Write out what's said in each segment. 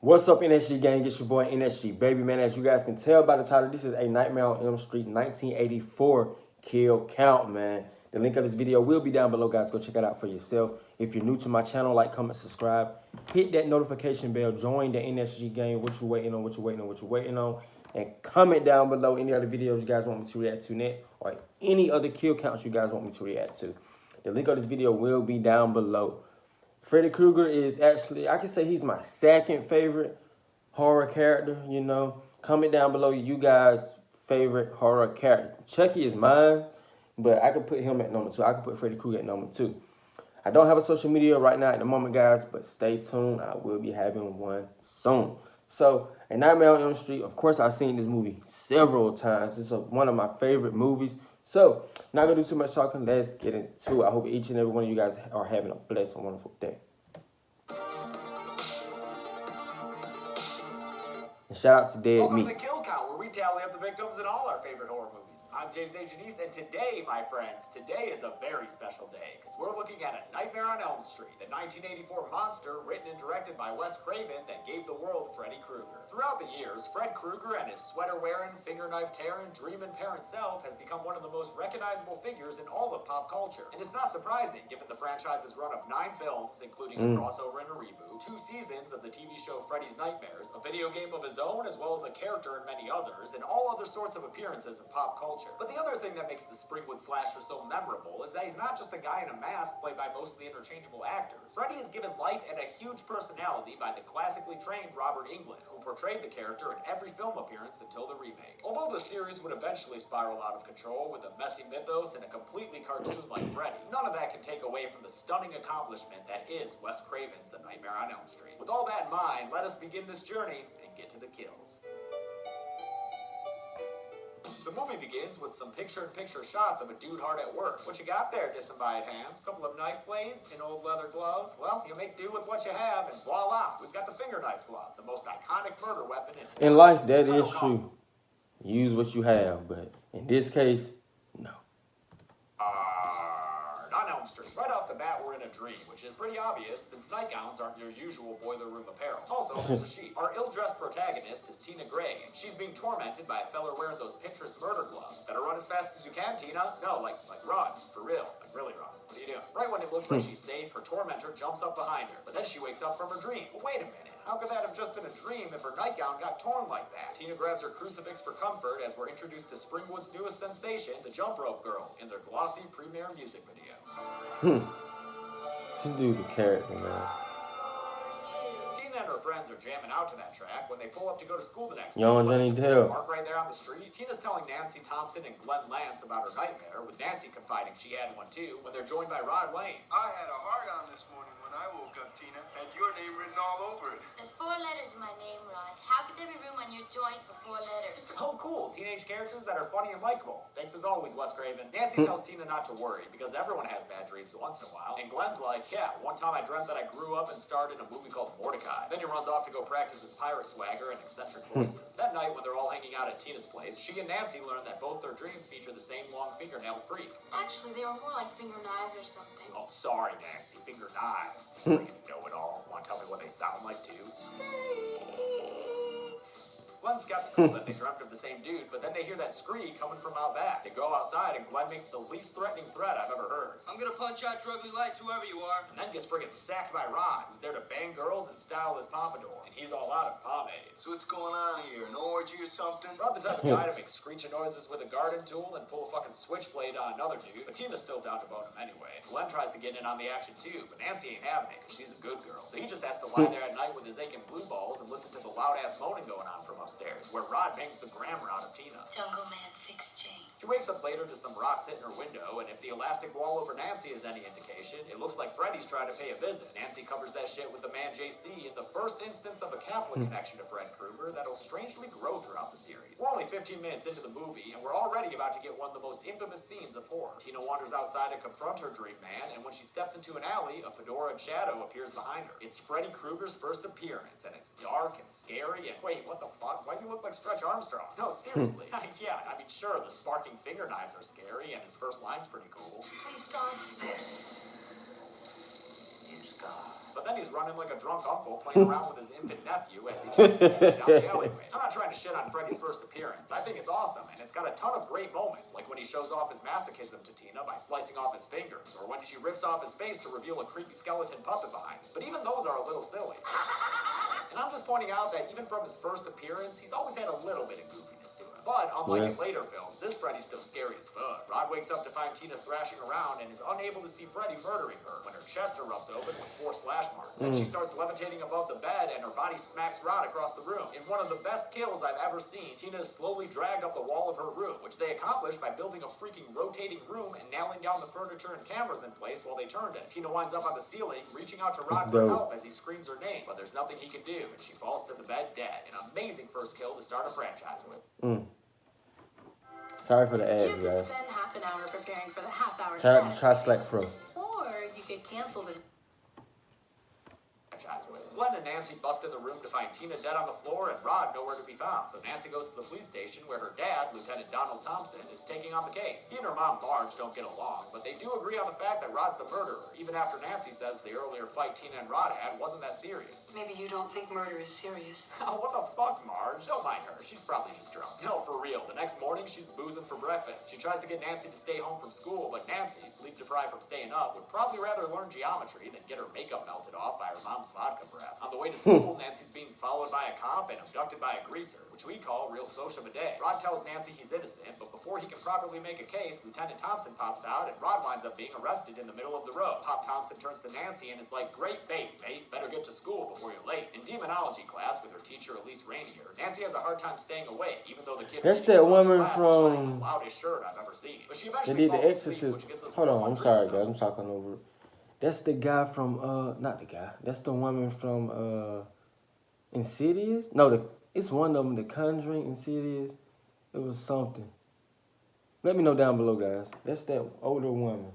What's up, N.S.G gang? It's your boy N.S.G, baby, man. As you guys can tell by the title, this is a Nightmare on Elm Street 1984 kill count, man. The link of this video will be down below, guys. Go check it out for yourself. If you're new to my channel, like, comment, subscribe. Hit that notification bell. Join the N.S.G gang. What you waiting on, what you waiting on, what you waiting on. And comment down below any other videos you guys want me to react to next, or any other kill counts you guys want me to react to. The link of this video will be down below. Freddy Krueger is actually, I can say he's my second favorite horror character, you know. Comment down below you guys' favorite horror character. Chucky is mine, but I could put him at number 2. I could put Freddy Krueger at number 2. I don't have a social media right now at the moment, guys, but stay tuned. I will be having one soon. So, A Nightmare on Elm Street, of course, I've seen this movie several times. It's one of my favorite movies. So, not going to do too much talking. Let's get into it. I hope each and every one of you guys are having a blessed and wonderful day. And shout out to Dead Meat. Welcome to Kill Count, where we tally up the victims in all our favorite horror movies. I'm James H. Denise, and today, my friends, today is a very special day, because we're looking at A Nightmare on Elm Street, the 1984 monster written and directed by Wes Craven that gave the world Freddy Krueger. Throughout the years, Fred Krueger and his sweater-wearing, finger-knife-tearing, dreaming parent self has become one of the most recognizable figures in all of pop culture. And it's not surprising, given the franchise's run of 9 films, including a crossover and a reboot, 2 seasons of the TV show Freddy's Nightmares, a video game of his own, as well as a character in many others, and all other sorts of appearances in pop culture. But the other thing that makes the Springwood slasher so memorable is that he's not just a guy in a mask played by mostly interchangeable actors. Freddy is given life and a huge personality by the classically trained Robert Englund, who portrayed the character in every film appearance until the remake. Although the series would eventually spiral out of control with a messy mythos and a completely cartoon-like Freddy, none of that can take away from the stunning accomplishment that is Wes Craven's A Nightmare on Elm Street. With all that in mind, let us begin this journey and get to the kills. The movie begins with some picture-in-picture shots of a dude hard at work. What you got there, disembodied hands? A couple of knife blades, an old leather glove? Well, you make do with what you have, and voila, we've got the finger knife glove, the most iconic murder weapon in life. That is true. Use what you have, but in this case, no. On Elm Street. Right off the bat, we're in a dream, which is pretty obvious since nightgowns aren't your usual boiler room apparel. Also, there's a sheet. Our ill-dressed protagonist is Tina Gray, and she's being tormented by a fella wearing those Pinterest murder gloves. Better run as fast as you can, Tina. No, like run. For real. Like really run. What are you doing? Right when it looks like she's safe, her tormentor jumps up behind her, but then she wakes up from her dream. But wait a minute. How could that have just been a dream if her nightgown got torn like that? Tina grabs her crucifix for comfort as we're introduced to Springwood's newest sensation, the Jump Rope Girls, in their glossy premiere music video. This dude a character, man. Tina and her friends are jamming out to that track when they pull up to go to school the next day. Young Johnny Tell. Park right there on the street. Tina's telling Nancy Thompson and Glenn Lance about her nightmare, with Nancy confiding she had one too, when they're joined by Rod Lane. I had a hard-on this morning when I woke up, Tina. Had your name written all over it. There's 4 letters in my name, Rod. How could there be room on your joint for 4 letters? Oh, cool. Teenage characters that are funny and likable. Thanks as always, Wes Craven. Nancy tells Tina not to worry, because everyone has bad dreams once in a while. And Glenn's like, yeah, one time I dreamt that I grew up and starred in a movie called Mordecai. Then he runs off to go practice his pirate swagger and eccentric voices. That night, when they're all hanging out at Tina's place, she and Nancy learn that both their dreams feature the same long fingernailed freak. Actually, they were more like finger knives or something. Oh, sorry, Nancy. Finger knives. Freaking know-it-all. Want to tell me what they sound like, too? Glenn's skeptical that they dreamt of the same dude, but then they hear that scream coming from out back. They go outside, and Glenn makes the least threatening threat I've ever heard. I'm gonna punch out Drugly Lights, whoever you are. And then gets friggin' sacked by Ron, who's there to bang girls and style his pompadour. And he's all out of pomade. So what's going on here? An orgy or something? Not the type of guy to make screeching noises with a garden tool and pull a fucking switchblade on another dude, but Tina's still down to bone him anyway. Glenn tries to get in on the action too, but Nancy ain't having it, because she's a good girl. So he just has to lie there at night with his aching blue balls and listen to the loud-ass moaning going on from upstairs, where Rod bangs the grammar out of Tina. Jungle Man fixed Jane. She wakes up later to some rocks hitting her window, and if the elastic wall over Nancy is any indication, it looks like Freddy's trying to pay a visit. Nancy covers that shit with the man JC in the first instance of a Catholic connection to Fred Krueger that'll strangely grow throughout the series. We're only 15 minutes into the movie, and we're already about to get one of the most infamous scenes of horror. Tina wanders outside to confront her dream man, and when she steps into an alley, a fedora shadow appears behind her. It's Freddy Krueger's first appearance, and it's dark and scary, and wait, what the fuck? Why does he look like Stretch Armstrong? No, seriously. Yeah, I mean, sure, the sparking finger knives are scary, and his first line's pretty cool. Please, God. This is God. But then he's running like a drunk uncle playing around with his infant nephew as he chases Tina down the alleyway. I'm not trying to shit on Freddy's first appearance. I think it's awesome, and it's got a ton of great moments, like when he shows off his masochism to Tina by slicing off his fingers, or when she rips off his face to reveal a creepy skeleton puppet behind it. But even those are a little silly. And I'm just pointing out that even from his first appearance, he's always had a little bit of goofiness to him. But unlike in later films, this Freddy's still scary as fuck. Rod wakes up to find Tina thrashing around and is unable to see Freddy murdering her when her chest erupts open with 4 slash marks. Then she starts levitating above the bed and her body smacks Rod across the room. In one of the best kills I've ever seen, Tina is slowly dragged up the wall of her room, which they accomplish by building a freaking rotating room and nailing down the furniture and cameras in place while they turned it. Tina winds up on the ceiling, reaching out to Rod for help as he screams her name, but there's nothing he can do, and she falls to the bed dead. An amazing first kill to start a franchise with. Sorry for the ads, You could guys. spend half an hour preparing for the half-hour Shout out to set, Try Slack Pro. or you could cancel the... Glenn and Nancy bust in the room to find Tina dead on the floor and Rod nowhere to be found. So Nancy goes to the police station where her dad, Lieutenant Donald Thompson, is taking on the case. He and her mom, Marge, don't get along, but they do agree on the fact that Rod's the murderer, even after Nancy says the earlier fight Tina and Rod had wasn't that serious. Maybe you don't think murder is serious. Oh, what the fuck, Marge? Don't mind her. She's probably just drunk. No, for real. The next morning, she's boozing for breakfast. She tries to get Nancy to stay home from school, but Nancy, sleep deprived from staying up, would probably rather learn geometry than get her makeup melted off by her mom's vodka breath. On the way to school, Nancy's being followed by a cop and abducted by a greaser, which we call real social bidet. Rod tells Nancy he's innocent, but before he can properly make a case, Lieutenant Thompson pops out and Rod winds up being arrested in the middle of the road. Pop Thompson turns to Nancy and is like, "Great bait, mate. Better get to school before you're late." In demonology class with her teacher Elise Rainier, Nancy has a hard time staying awake, even though the kid That's that woman class is wearing from... the loudest shirt I've ever seen. But she They eventually did The falls asleep, Exorcist. which gives us Hold more on, fun I'm sorry, dreams, guys. I'm talking over it. That's the guy from, not the guy. That's the woman from, Insidious? No, it's one of them, The Conjuring, Insidious. It was something. Let me know down below, guys. That's that older woman.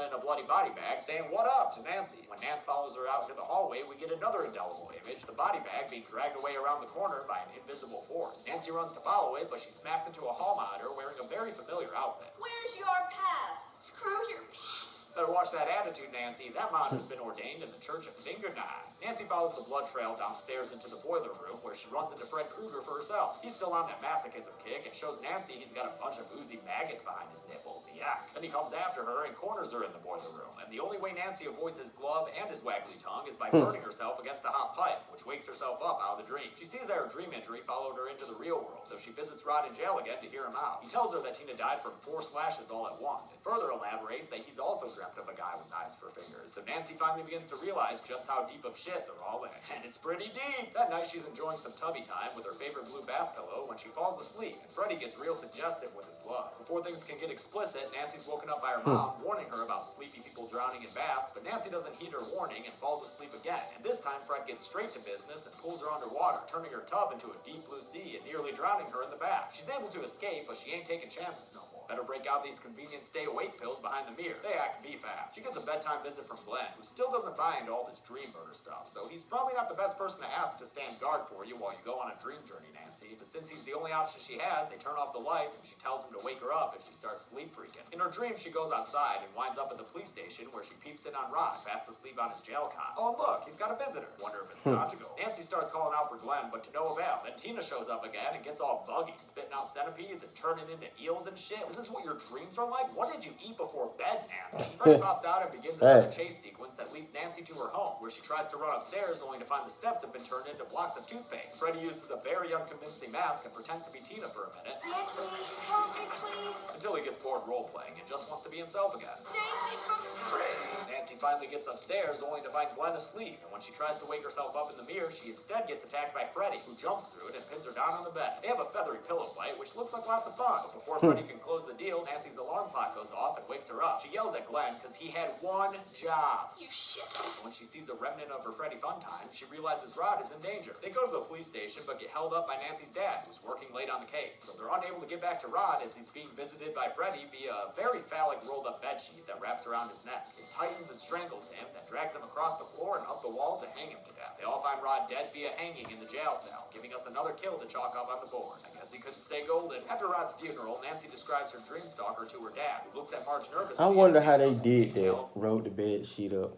in a bloody body bag saying, "What up?" to Nancy. When Nance follows her out into the hallway, we get another indelible image, the body bag being dragged away around the corner by an invisible force. Nancy runs to follow it, but she smacks into a hall monitor wearing a very familiar outfit. Where's your pass? Screw your pass. Better watch that attitude, Nancy. That monitor's been ordained in the Church of Finger Nine. Nancy follows the blood trail downstairs into the boiler room where she runs into Fred Krueger for herself. He's still on that masochism kick and shows Nancy he's got a bunch of oozy maggots behind his nipples. Yuck. Then he comes after her and corners her in the boiler room. And the only way Nancy avoids his glove and his waggly tongue is by burning herself against a hot pipe, which wakes herself up out of the dream. She sees that her dream injury followed her into the real world, so she visits Rod in jail again to hear him out. He tells her that Tina died from 4 slashes all at once, and further elaborates that he's also dreamt of a guy with knives for fingers. So Nancy finally begins to realize just how deep of shit they're all in. And it's pretty deep. That night she's enjoying some tubby time with her favorite blue bath pillow when she falls asleep, and Freddy gets real suggestive with his glove. Before things can get explicit, Nancy's woken up by her mom, warning her about sleepy people drowning in baths, but Nancy doesn't heed her warning and falls asleep again. And this time Fred gets straight to business and pulls her underwater, turning her tub into a deep blue sea and nearly drowning her in the bath. She's able to escape, but she ain't taking chances no more. Better break out these convenient stay-awake pills behind the mirror. They act V-fast. She gets a bedtime visit from Glenn, who still doesn't buy into all this dream murder stuff, so he's probably not the best person to ask to stand guard for you while you go on a dream journey, Nancy. But since he's the only option she has, they turn off the lights, and she tells him to wake her up if she starts sleep freaking. In her dream, she goes outside and winds up at the police station where she peeps in on Rod, fast asleep on his jail cot. Oh, and look, he's got a visitor. Wonder if it's conjugal. Nancy starts calling out for Glenn, but to no avail. Then Tina shows up again and gets all buggy, spitting out centipedes and turning into eels and shit. Is this what your dreams are like? What did you eat before bed, Nancy? Freddy pops out and begins another chase sequence that leads Nancy to her home, where she tries to run upstairs only to find the steps have been turned into blocks of toothpaste. Freddy uses a very unconvincing mask and pretends to be Tina for a minute. Nancy, help me, please. Until he gets bored role-playing and just wants to be himself again. Nancy, Nancy finally gets upstairs only to find Glenn asleep, and when she tries to wake herself up in the mirror, she instead gets attacked by Freddy, who jumps through it and pins her down on the bed. They have a feathery pillow fight, which looks like lots of fun, but before Freddy can close the deal, Nancy's alarm clock goes off and wakes her up. She yells at Glenn because he had one job. you shit. When she sees a remnant of her Freddy fun time, she realizes Rod is in danger. They go to the police station but get held up by Nancy's dad, who's working late on the case. So they're unable to get back to Rod as he's being visited by Freddy via a very phallic rolled up bedsheet that wraps around his neck. It tightens and strangles him, then drags him across the floor and up the wall to hang him to death. They all find Rod dead via hanging in the jail cell, giving us another kill to chalk up on the board. I guess he couldn't stay golden. After Rod's funeral, Nancy describes her dream stalker to her dad, who looks at Marge nervously. I wonder how they did that. Rolled the bed sheet up.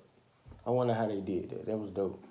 I wonder how they did that. That was dope.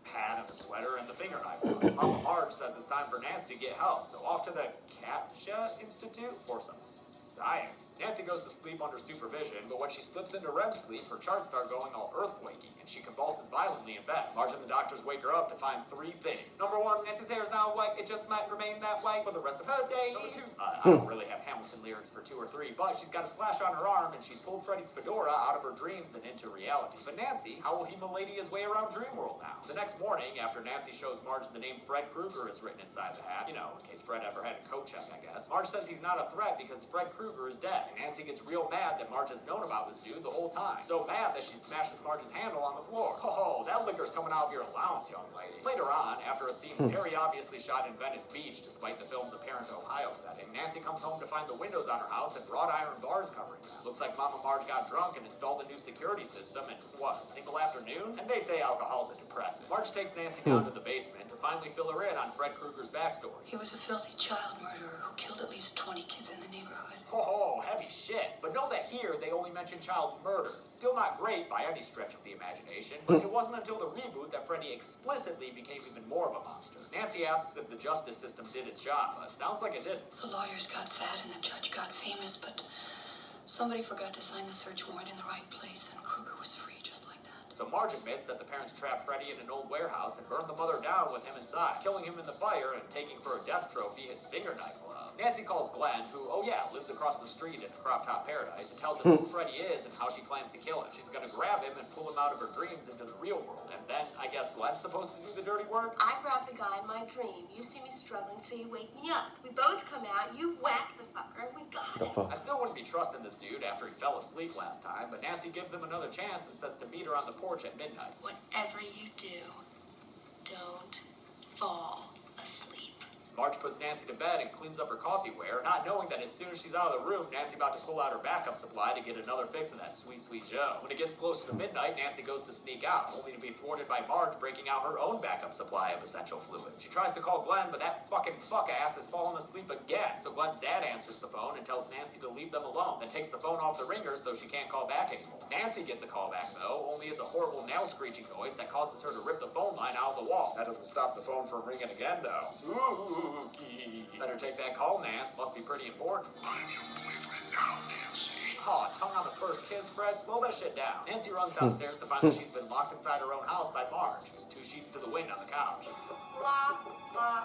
Hat and the sweater and the finger knife. Mama Marge says it's time for Nancy to get help, so off to the CAPTCHA Institute for some science. Nancy goes to sleep under supervision, but when she slips into REM sleep, her charts start going all earthquaking, and she convulses violently in bed. Marge and the doctors wake her up to find 3 things. Number 1, Nancy's hair is now white. It just might remain that way for the rest of her days. Number 2, I don't really have Hamilton lyrics for 2 or 3, but she's got a slash on her arm, and she's pulled Freddy's fedora out of her dreams and into reality. But Nancy, how will he milady his way around Dream World now? The next morning, after Nancy shows Marge the name Fred Krueger is written inside the hat, you know, in case Fred ever had a coat check, I guess, Marge says he's not a threat because Fred Krueger is dead. And Nancy gets real mad that Marge has known about this dude the whole time. So mad that she smashes Marge's handle on the floor. Oh, that liquor's coming out of your allowance, young lady. Later on, after a scene very obviously shot in Venice Beach, despite the film's apparent Ohio setting, Nancy comes home to find the windows on her house and wrought iron bars covering them. Looks like Mama Marge got drunk and installed a new security system in, what, a single afternoon? And they say alcohol's a depressant. Marge takes Nancy down to the basement to finally fill her in on Fred Krueger's backstory. He was a filthy child murderer who killed at least 20 kids in the neighborhood. Oh, heavy shit. But know that here they only mention child murder. Still not great by any stretch of the imagination, but it wasn't until the reboot that Freddy explicitly became even more of a monster. Nancy asks if the justice system did its job, but sounds like it didn't. The lawyers got fat and the judge got famous, but somebody forgot to sign the search warrant in the right place, and Krueger was free just like that. So Marge admits that the parents trapped Freddy in an old warehouse and burned the mother down with him inside, killing him in the fire and taking for a death trophy his finger knife glove. Nancy calls Glenn, who, oh yeah, lives across the street in a crop top paradise, and tells him who Freddy is and how she plans to kill him. She's gonna grab him and pull him out of her dreams into the real world, and then, I guess, Glenn's supposed to do the dirty work? I grab the guy in my dream. You see me struggling, so you wake me up. We both come out, you whack the fucker, and we got The it. fuck? I still wouldn't be trusting this dude after he fell asleep last time, but Nancy gives him another chance and says to meet her on the porch at midnight. Whatever you do, don't fall asleep. Marge puts Nancy to bed and cleans up her coffeeware, not knowing that as soon as she's out of the room, Nancy's about to pull out her backup supply to get another fix of that sweet, sweet Joe. When it gets closer to midnight, Nancy goes to sneak out, only to be thwarted by Marge breaking out her own backup supply of essential fluid. She tries to call Glenn, but that fucking fuck-ass has fallen asleep again. So Glenn's dad answers the phone and tells Nancy to leave them alone, then takes the phone off the ringer so she can't call back anymore. Nancy gets a call back, though, only it's a horrible nail-screeching noise that causes her to rip the phone line out of the wall. That doesn't stop the phone from ringing again, though. Spooky. Better take that call, Nance. Must be pretty important. I'm your boyfriend now, Nancy. Oh, tongue on the first kiss, Fred. Slow that shit down. Nancy runs downstairs to find that she's been locked inside her own house by Marge, who's 2 sheets to the wind on the couch. Blah, blah.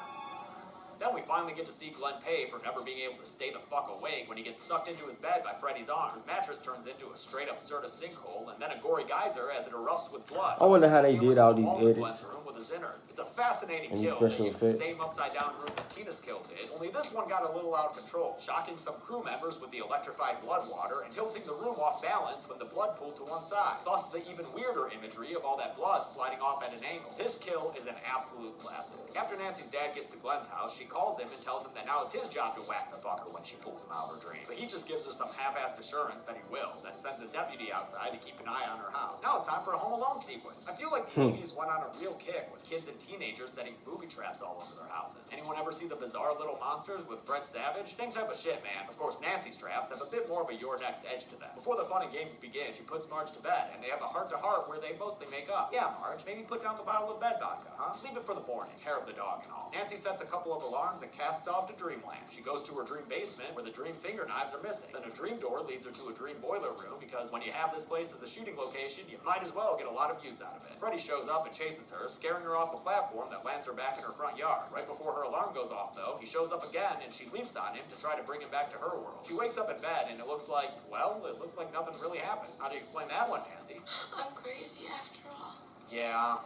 Then we finally get to see Glenn pay for never being able to stay the fuck awake when he gets sucked into his bed by Freddy's arm. His mattress turns into a straight up Serta sinkhole, and then a gory geyser as it erupts with blood. I wonder how they did all these Walls of edits. Glenn's room with his innards. It's a fascinating And kill. special They use the effects. same upside down room that Tina's kill did, only this one got a little out of control, shocking some crew members with the electrified blood water and tilting the room off balance when the blood pulled to one side. Thus the even weirder imagery of all that blood sliding off at an angle. This kill is an absolute classic. After Nancy's dad gets to Glenn's house, she calls him and tells him that now it's his job to whack the fucker when she pulls him out of her dream. But he just gives her some half-assed assurance that he will, then sends his deputy outside to keep an eye on her house. Now it's time for a Home Alone sequence. I feel like the 80s went on a real kick with kids and teenagers setting booby traps all over their houses. Anyone ever see the Bizarre Little Monsters with Fred Savage? Same type of shit, man. Of course, Nancy's traps have a bit more of a your next edge to them. Before the fun and games begin, she puts Marge to bed, and they have a heart-to-heart where they mostly make up. Yeah, Marge, maybe put down the bottle of bed vodka, huh? Leave it for the morning. Hair of the dog and all. Nancy sets a couple of alarms and casts off to Dreamland. She goes to her dream basement where the dream finger knives are missing. Then a dream door leads her to a dream boiler room because when you have this place as a shooting location, you might as well get a lot of use out of it. Freddy shows up and chases her, scaring her off a platform that lands her back in her front yard. Right before her alarm goes off, though, he shows up again and she leaps on him to try to bring him back to her world. She wakes up in bed and it looks like, well, it looks like nothing really happened. How do you explain that one, Nancy? I'm crazy after all. Yeah.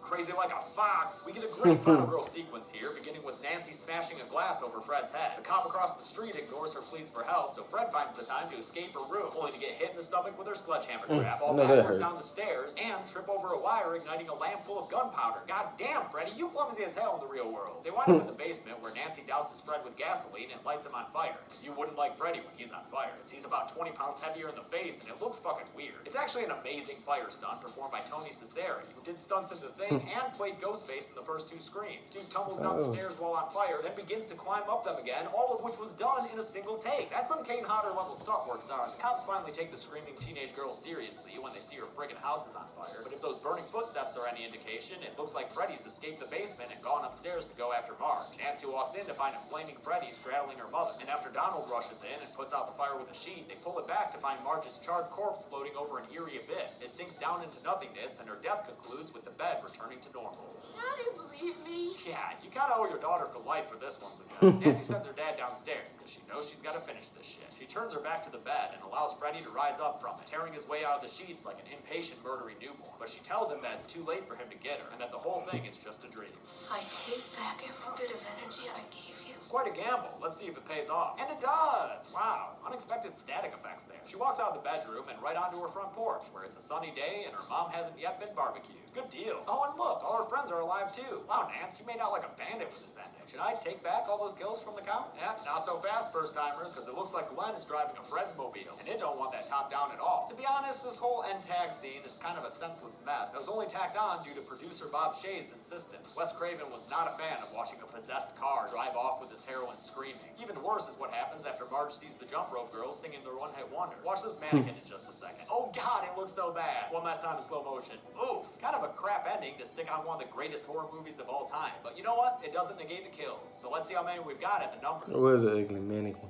Crazy like a fox. We get a great Final Girl sequence here, beginning with Nancy smashing a glass over Fred's head. The cop across the street ignores her pleas for help, so Fred finds the time to escape her room, only to get hit in the stomach with her sledgehammer trap, fall I know that backwards hurt. down the stairs, and trip over a wire, igniting a lamp full of gunpowder. God damn, Freddy, you clumsy as hell in the real world. They wind up in the basement where Nancy douses Fred with gasoline and lights him on fire. You wouldn't like Freddy when he's on fire, as he's about 20 pounds heavier in the face, and it looks fucking weird. It's actually an amazing fire stunt performed by Tony Cesare, who did stunts in The Thing Shining and played Ghostface in the first 2 Screams. Dude tumbles down the stairs while on fire, then begins to climb up them again, all of which was done in a single take. That's some Kane Hodder level stunt work, sorry. The cops finally take the screaming teenage girl seriously when they see her friggin' house is on fire. But if those burning footsteps are any indication, it looks like Freddy's escaped the basement and gone upstairs to go after Marge. Nancy walks in to find a flaming Freddy straddling her mother. And after Donald rushes in and puts out the fire with a sheet, they pull it back to find Marge's charred corpse floating over an eerie abyss. It sinks down into nothingness, and her death concludes with the bed returning to normal. How do you believe me? Yeah, you kinda owe your daughter for life for this one, Lieutenant. Nancy sends her dad downstairs because she knows she's gotta finish this shit. She turns her back to the bed and allows Freddy to rise up from it, tearing his way out of the sheets like an impatient, murdery newborn. But she tells him that it's too late for him to get her, and that the whole thing is just a dream. I take back every bit of energy I gave you. Quite a gamble. Let's see if it pays off. And it does! Wow. Unexpected static effects there. She walks out of the bedroom and right onto her front porch, where it's a sunny day and her mom hasn't yet been barbecued. Good deal. Oh, and look, all her friends are alive too. Wow, Nance, you made out like a bandit with this ending. Should I take back all those kills from the count? Yeah, not so fast, first-timers, because it looks like Glenn is driving a Fredsmobile, and it don't want that top down at all. To be honest, this whole end tag scene is kind of a senseless mess that was only tacked on due to producer Bob Shaye's insistence. Wes Craven was not a fan of watching a possessed car drive off with his heroine screaming. Even worse is what happens after Marge sees the jump rope girls singing their one-hit wonder. Watch this mannequin in just a second. Oh god, it looks so bad. One last time in slow motion. Oof. Kind of a crap ending to stick on one of the greatest horror movies of all time. But you know what? It doesn't negate the kills. So let's see how many we've got at the numbers. It was an ugly mannequin.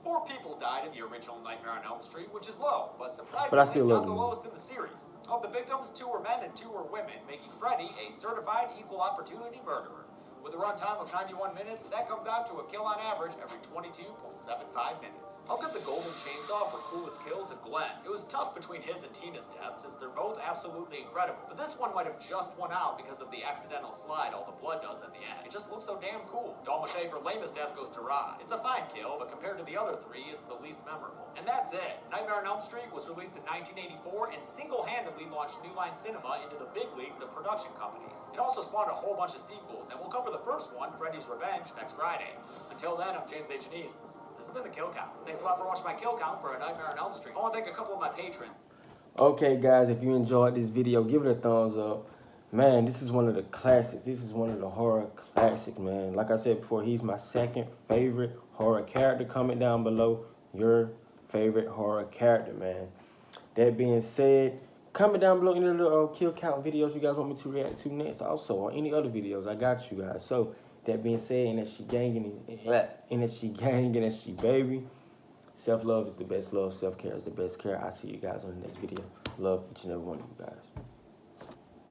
4 people died in the original Nightmare on Elm Street, which is low, but surprisingly But I still love not the them. lowest in the series. Of the victims, 2 were men and 2 were women, making Freddy a certified equal opportunity murderer. With a runtime of 91 minutes, that comes out to a kill on average every 22.75 minutes. I'll give the golden chainsaw for coolest kill to Glenn. It was tough between his and Tina's deaths, since they're both absolutely incredible. But this one might have just won out because of the accidental slide all the blood does at the end. It just looks so damn cool. Dalmache for lamest death goes to Rod. It's a fine kill, but compared to the other 3, it's the least memorable. And that's it. Nightmare on Elm Street was released in 1984 and single-handedly launched New Line Cinema into the big leagues of production companies. It also spawned a whole bunch of sequels, and we'll cover the first one, Freddy's Revenge, next Friday. Until then, I'm James A. Janice. This has been the Kill Count. Thanks a lot for watching my Kill Count for A Nightmare on Elm Street. I want to thank a couple of my patrons. Okay, guys, if you enjoyed this video, give it a thumbs up. Man, this is one of the classics. This is one of the horror classics, man. Like I said before, he's my second favorite horror character. Comment down below your favorite horror character, man. That being said, comment down below any of the kill count videos you guys want me to react to next. Also, or any other videos, I got you guys. So, that being said, NSG gang and NSG gang and NSG baby. Self-love is the best love. Self-care is the best care. I'll see you guys on the next video. Love each and every one of you guys.